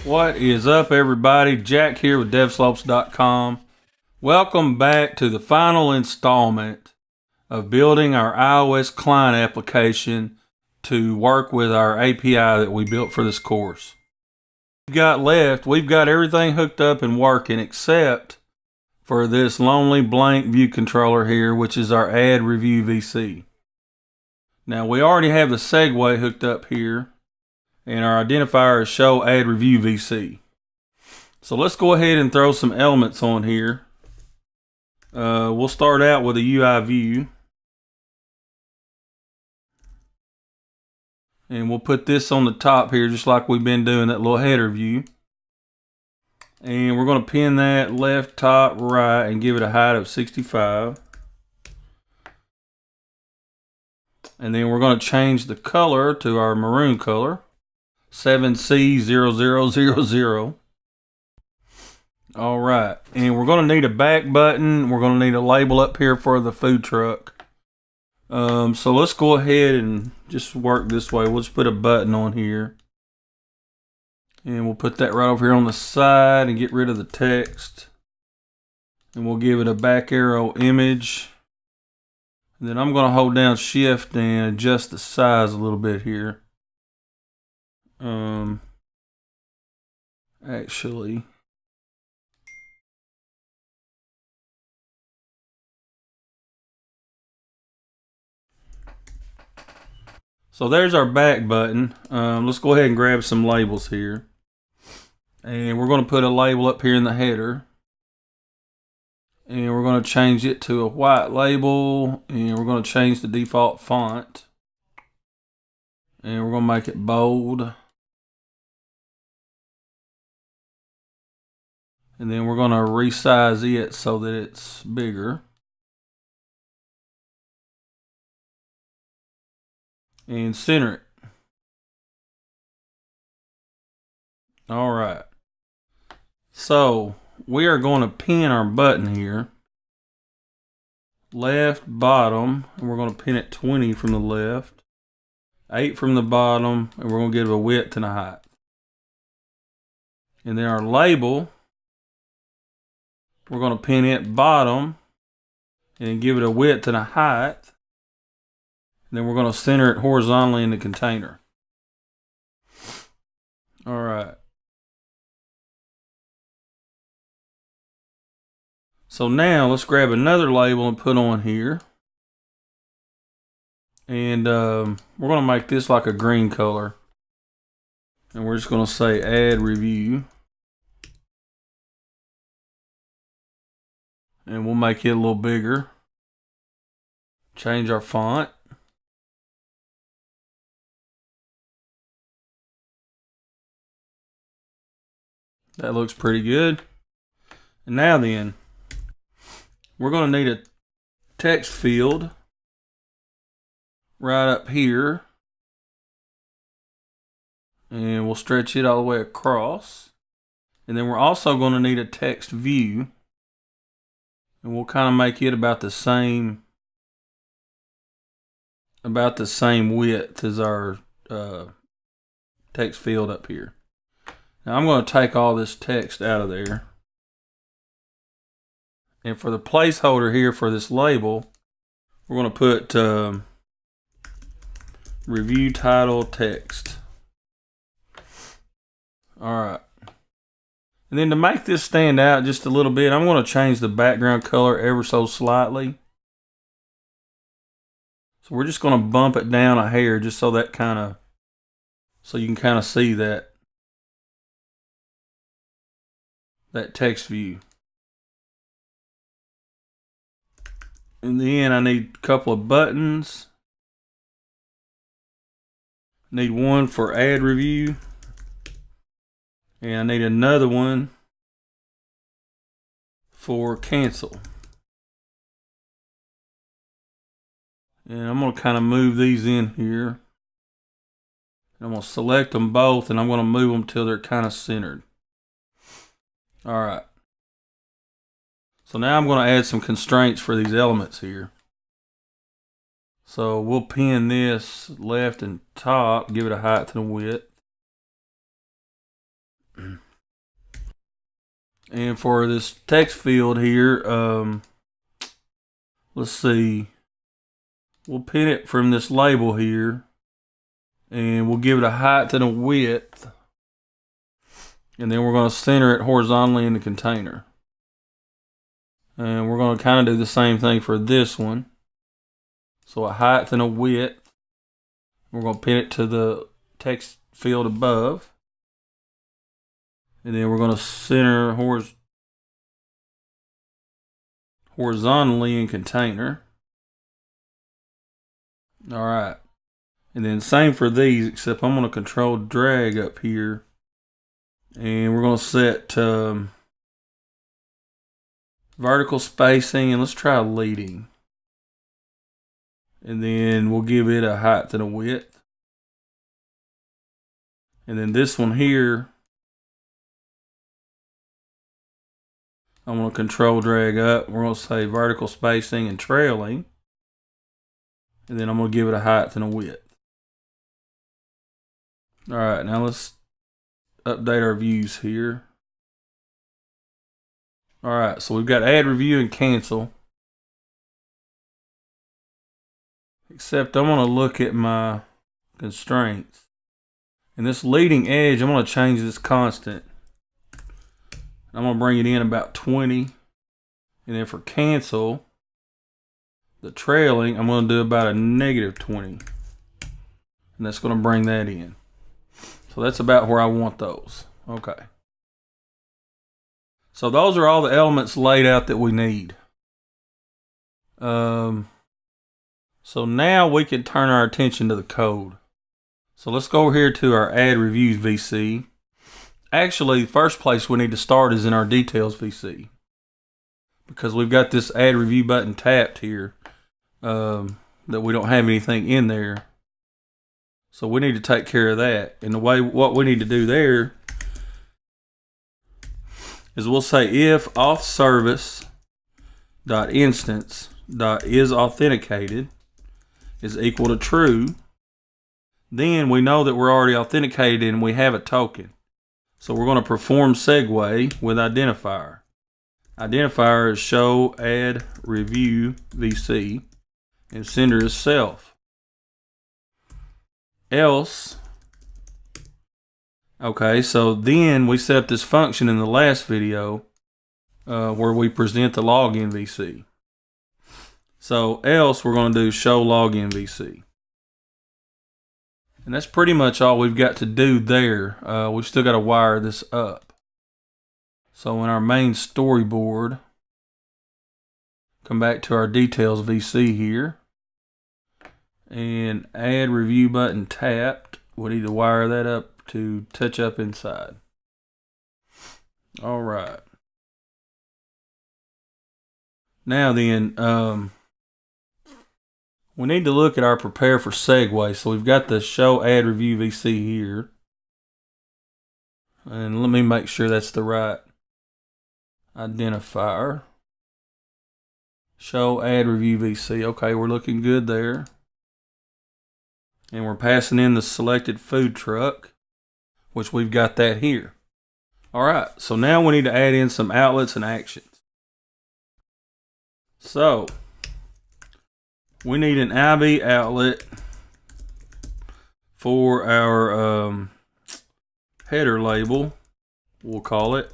What is up, everybody? Jack here with devslopes.com. Welcome back to the final installment of building our iOS client application to work with our API that we built for this course. We've got everything hooked up and working except for this lonely blank view controller here, which is our addreview VC. Now, we already have the segue hooked up here, and our identifier is show addreview VC. So let's go ahead and throw some elements on here. We'll start out with a UI view. And we'll put this on the top here just like we've been doing, that little header view. And we're going to pin that left, top, right, and give it a height of 65. And then we're going to change the color to our maroon color. 7C0000. All right, and we're going to need a back button. We're going to need a label up here for the food truck. So let's go ahead and just work this way. We'll just put a button on here. And we'll put that right over here on the side and get rid of the text. And we'll give it a back arrow image. And then I'm going to hold down shift and adjust the size a little bit here. Actually, so there's our back button. Let's go ahead and grab some labels here. And we're going to put a label up here in the header. And we're going to change it to a white label. And we're going to change the default font. And we're going to make it bold. And then we're going to resize it so that it's bigger. And center it. All right. So we are going to pin our button here. Left, bottom, and we're going to pin it 20 from the left. 8 from the bottom, and we're going to give it a width and a height. And then our label, we're going to pin it bottom and give it a width and a height. And then we're going to center it horizontally in the container. All right. So now let's grab another label and put on here. And we're going to make this like a green color. And we're just going to say addreview. And we'll make it a little bigger. Change our font. That looks pretty good. And now then, we're going to need a text field right up here. And we'll stretch it all the way across. And then we're also going to need a text view. And we'll kind of make it about the same width as our text field up here. Now I'm going to take all this text out of there. And for the placeholder here for this label, we're going to put review title text. All right. And then to make this stand out just a little bit, I'm going to change the background color ever so slightly. So we're just going to bump it down a hair just so that so you can kind of see that text view. And then I need a couple of buttons. Need one for addreview. And I need another one for cancel. And I'm going to kind of move these in here. I'm going to select them both and I'm going to move them till they're kind of centered. All right. So now I'm going to add some constraints for these elements here. So we'll pin this left and top, give it a height and a width. And for this text field here, let's see. We'll pin it from this label here, and we'll give it a height and a width. And then we're going to center it horizontally in the container. And we're going to kind of do the same thing for this one. So a height and a width. We're going to pin it to the text field above. And then we're going to center horizontally in container. All right. And then same for these, except I'm going to control drag up here. And we're going to set vertical spacing, and let's try leading. And then we'll give it a height and a width. And then this one here, I'm going to control drag up. We're going to say vertical spacing and trailing. And then I'm going to give it a height and a width. All right, now let's update our views here. All right, so we've got add, review, and cancel. Except I'm going to look at my constraints. And this leading edge, I'm going to change this constant. I'm going to bring it in about 20. And then for cancel, the trailing, I'm going to do about a -20. And that's going to bring that in. So that's about where I want those. Okay. So those are all the elements laid out that we need. So now we can turn our attention to the code. So let's go over here to our add reviews VC. Actually, the first place we need to start is in our details VC, because we've got this add review button tapped here, that we don't have anything in there. So we need to take care of that. And what we need to do there is we'll say if auth service dot instance dot is authenticated is equal to true, then we know that we're already authenticated and we have a token. So we're going to perform segue with identifier. Identifier is show add review VC, and sender is self. Else, okay, so then we set up this function in the last video where we present the login VC. So else we're going to do show login VC. And that's pretty much all we've got to do there. We've still got to wire this up. So in our main storyboard, come back to our details VC here. And add review button tapped. We need to wire that up to touch up inside. All right. Now then, we need to look at our prepare for segue. So we've got the show add review VC here. And let me make sure that's the right identifier. Show add review VC. Okay, we're looking good there. And we're passing in the selected food truck, which we've got that here. All right, so now we need to add in some outlets and actions. So we need an IB outlet for our header label, we'll call it.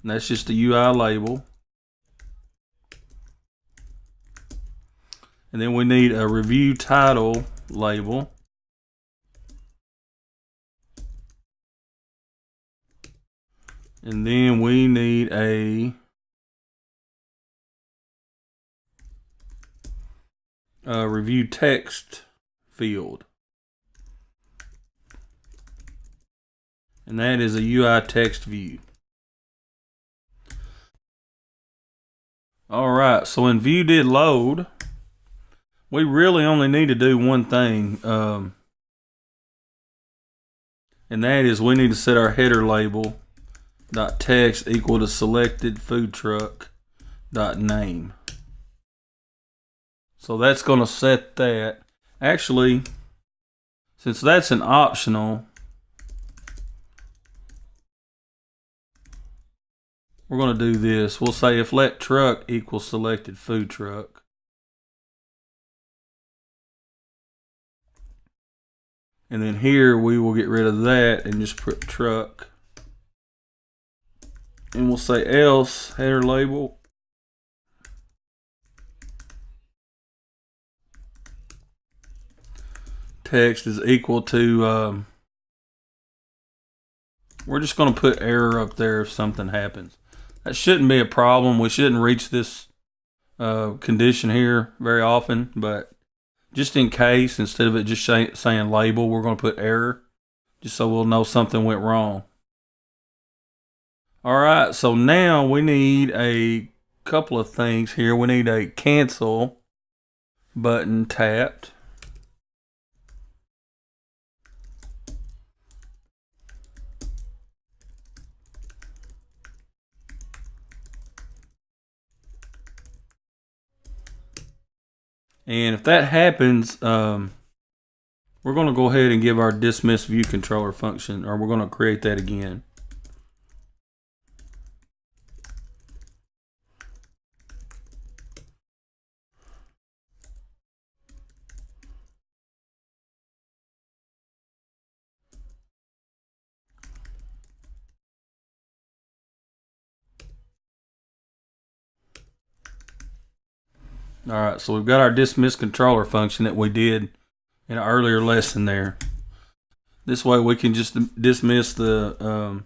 And that's just a UI label. And then we need a review title label. And then we need a review text field. And that is a UI text view. All right, so when view did load, we really only need to do one thing, and that is we need to set our header label dot text equal to selected food truck dot name. So that's going to set that. Actually, since that's an optional, we're going to do this. We'll say if let truck equals selected food truck. And then here we will get rid of that and just put truck. And we'll say else header label. Text is equal to, we're just going to put error up there if something happens. That shouldn't be a problem. We shouldn't reach this condition here very often, but just in case, instead of it just saying label, we're going to put error, just so we'll know something went wrong. All right, so now we need a couple of things here. We need a cancel button tapped. And if that happens, we're going to go ahead and give our dismiss view controller function, or we're going to create that again. All right, so we've got our dismiss controller function that we did in an earlier lesson there. This way we can just dismiss the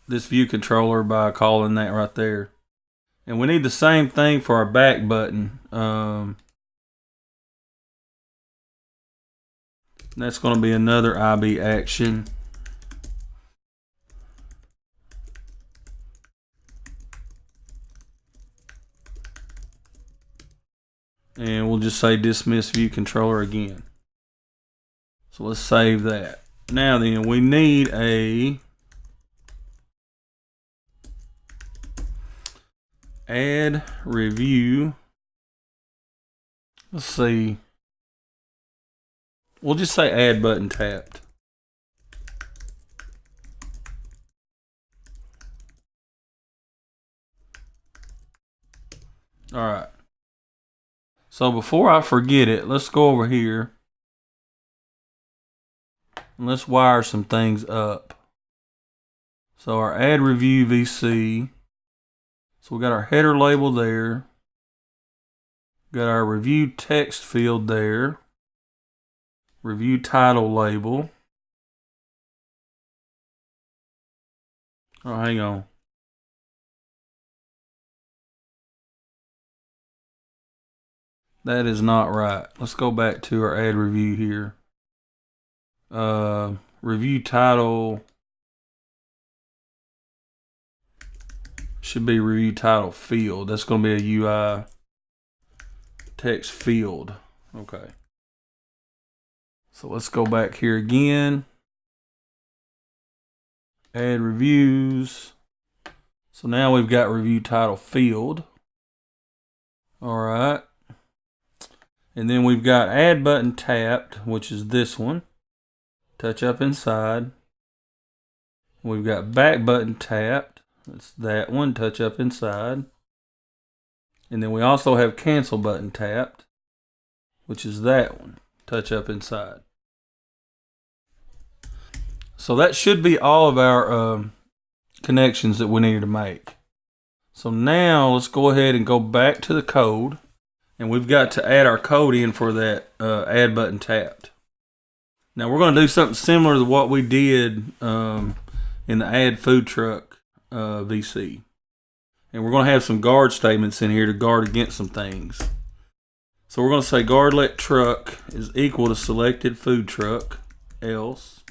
this view controller by calling that right there. And we need the same thing for our back button. That's going to be another IB action. And we'll just say dismiss view controller again. So let's save that. Now then, we need a add review. Let's see. We'll just say add button tapped. All right. So before I forget it, let's go over here and let's wire some things up. So our add review VC. So we got our header label there. Got our review text field there. Review title label. Oh, hang on. That is not right. Let's go back to our add review here. Review title should be review title field. That's going to be a UI text field. Okay. So let's go back here again. Add reviews. So now we've got review title field. All right. And then we've got add button tapped, which is this one. Touch up inside. We've got back button tapped. That's that one. Touch up inside. And then we also have cancel button tapped, which is that one. Touch up inside. So that should be all of our connections that we needed to make. So now let's go ahead and go back to the code. And we've got to add our code in for that add button tapped. Now we're going to do something similar to what we did in the add food truck VC. And we're going to have some guard statements in here to guard against some things. So we're going to say guard let truck is equal to selected food truck else.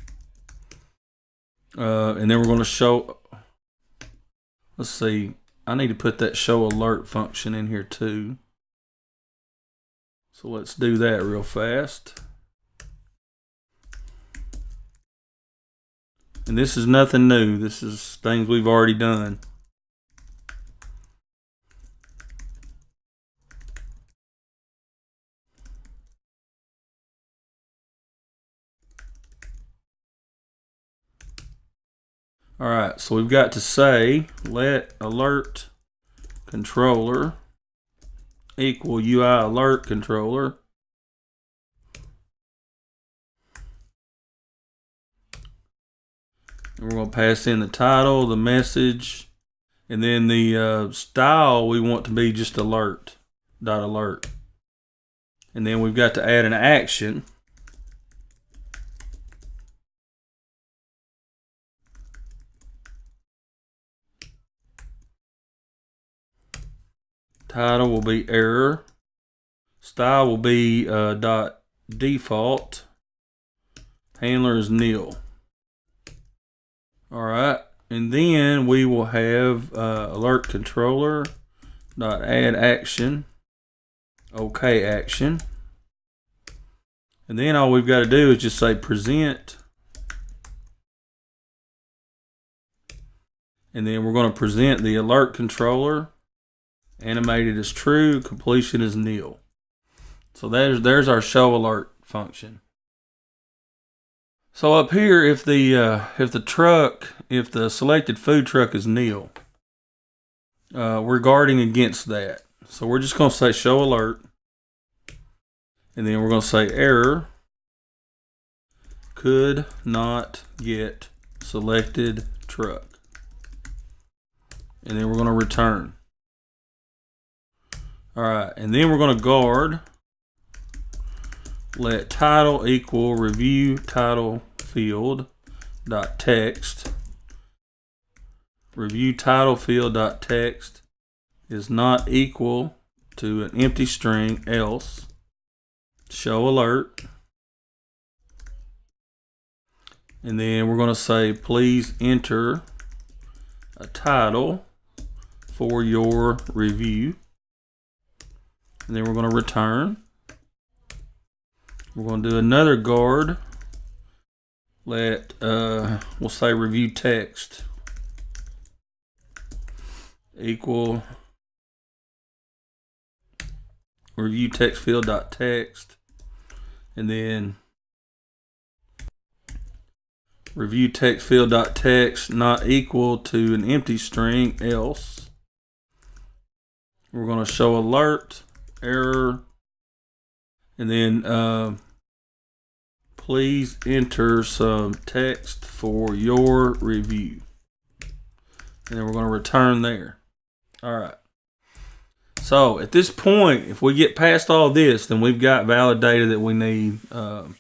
And then we're going to show, let's see, I need to put that show alert function in here too. So let's do that real fast. And this is nothing new. This is things we've already done. All right, so we've got to say let alert controller equal UI alert controller. And we're going to pass in the title, the message, and then the style we want to be just alert, .alert. And then we've got to add an action. Title will be error. Style will be .default. Handler is nil. All right, and then we will have alert controller .add action. OK action. And then all we've got to do is just say present. And then we're going to present the alert controller. Animated is true, completion is nil. So there's our show alert function. So up here, if the selected food truck is nil, we're guarding against that. So we're just going to say show alert, and then we're going to say error could not get selected truck, and then we're going to return. All right, and then we're going to guard let title equal review title field dot text. Review title field dot text is not equal to an empty string else show alert. And then we're going to say please enter a title for your review. And then we're going to return. We're going to do another guard. Let we'll say review text equal review text field dot text, and then review text field dot text not equal to an empty string else. We're going to show alert error, and then please enter some text for your review, and then we're going to return there. All right, so at this point, if we get past all this, then we've got valid data that we need to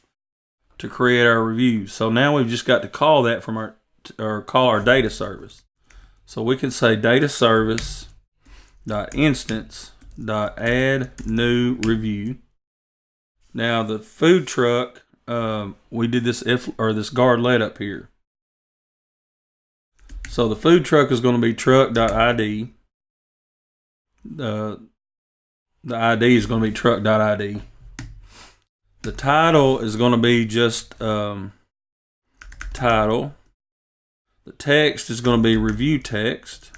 create our reviews. So now we've just got to call that from call our data service. So we can say data service dot instance dot add new review. Now the food truck, we did this this guard let up here. So the food truck is going to be truck.id. The ID is going to be truck.id. The title is going to be just title. The text is going to be review text.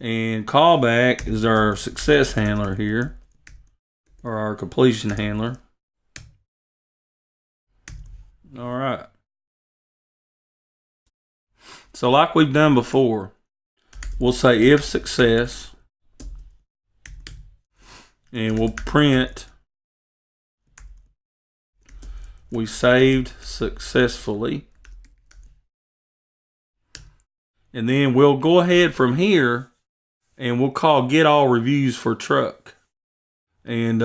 And callback is our success handler here, or our completion handler. All right. So like we've done before, we'll say if success, and we'll print we saved successfully. And then we'll go ahead from here and we'll call get all reviews for truck. And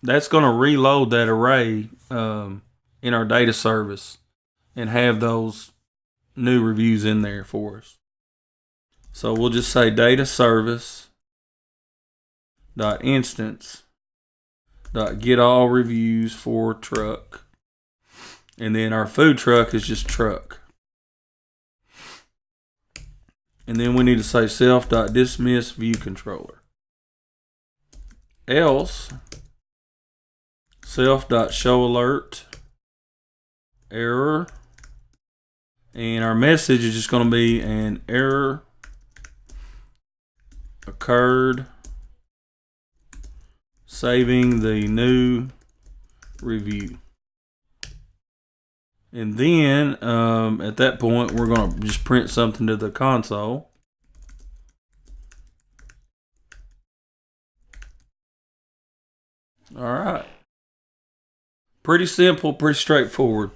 that's going to reload that array in our data service and have those new reviews in there for us. So we'll just say data service dot instance dot get all reviews for truck, and then our food truck is just truck. And then we need to say self dot dismiss view controller, else self dot show alert error, and our message is just going to be an error occurred saving the new review. And then at that point, we're going to just print something to the console. All right. Pretty simple, pretty straightforward.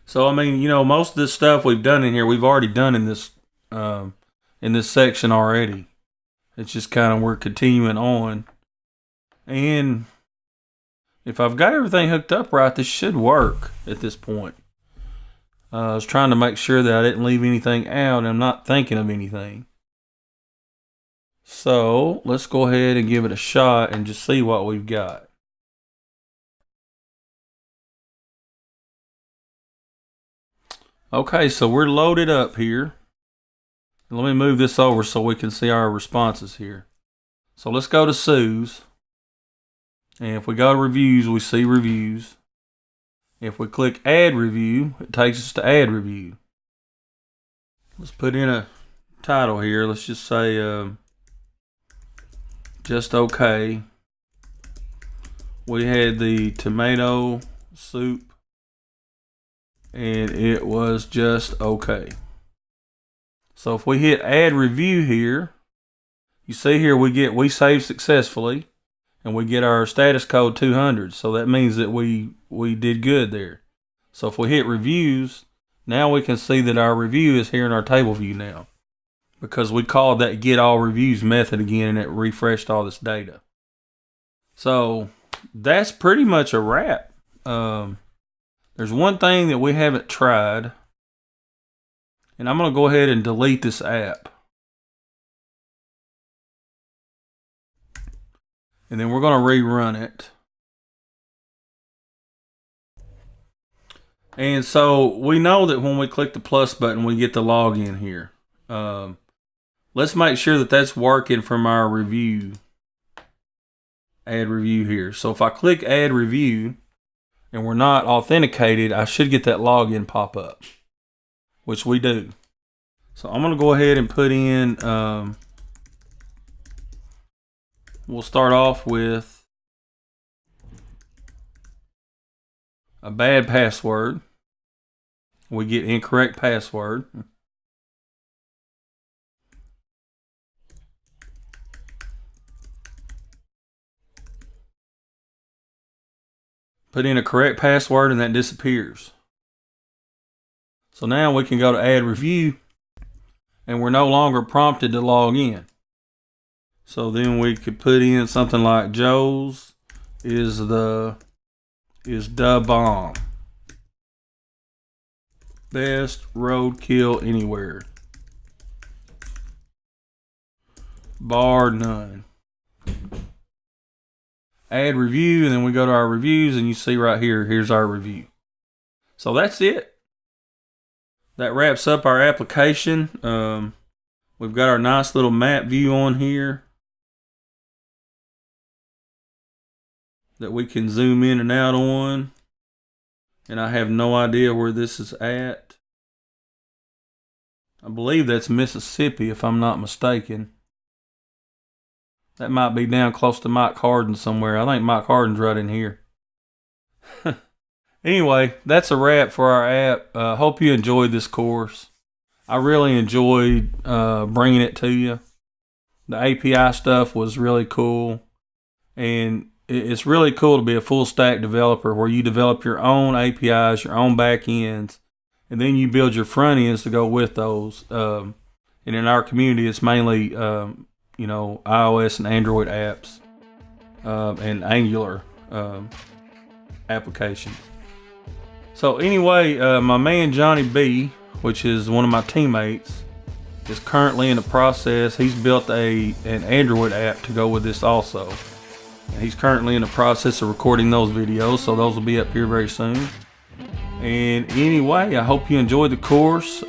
So, I mean, you know, most of this stuff we've done in here, we've already done in this section already. It's just kind of, we're continuing on. And if I've got everything hooked up right, this should work at this point. I was trying to make sure that I didn't leave anything out, and I'm not thinking of anything. So let's go ahead and give it a shot and just see what we've got. Okay, so we're loaded up here. Let me move this over so we can see our responses here. So let's go to Sue's. And if we go to reviews, we see reviews. If we click add review, it takes us to add review. Let's put in a title here. Let's just say just okay. We had the tomato soup and it was just okay. So if we hit add review here, you see here we saved successfully and we get our status code 200. So that means that we did good there. So if we hit reviews, now we can see that our review is here in our table view now, because we called that get all reviews method again and it refreshed all this data. So that's pretty much a wrap. There's one thing that we haven't tried, and I'm going to go ahead and delete this app. And then we're going to rerun it. And so we know that when we click the plus button, we get the login here. Let's make sure that that's working from our review. Add review here. So if I click add review and we're not authenticated, I should get that login pop up, which we do. So I'm going to go ahead and put in, we'll start off with a bad password. We get incorrect password. Put in a correct password and that disappears. So now we can go to add review and we're no longer prompted to log in. So then we could put in something like Joe's is the bomb. Best roadkill anywhere. Bar none. Add review, and then we go to our reviews, and you see right here, here's our review. So that's it. That wraps up our application. We've got our nice little map view on here that we can zoom in and out on. And I have no idea where this is at. I believe that's Mississippi, if I'm not mistaken. That might be down close to Mike Hardin somewhere. I think Mike Hardin's right in here. Anyway, that's a wrap for our app. Hope you enjoyed this course. I really enjoyed bringing it to you. The API stuff was really cool. And it's really cool to be a full stack developer where you develop your own APIs, your own back ends, and then you build your front ends to go with those. And in our community, it's mainly iOS and Android apps and Angular applications. So anyway, my man Johnny B, which is one of my teammates, is currently in the process. He's built an Android app to go with this also. And he's currently in the process of recording those videos, so those will be up here very soon. And anyway, I hope you enjoyed the course.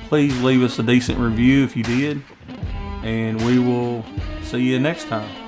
Please leave us a decent review if you did. And we will see you next time.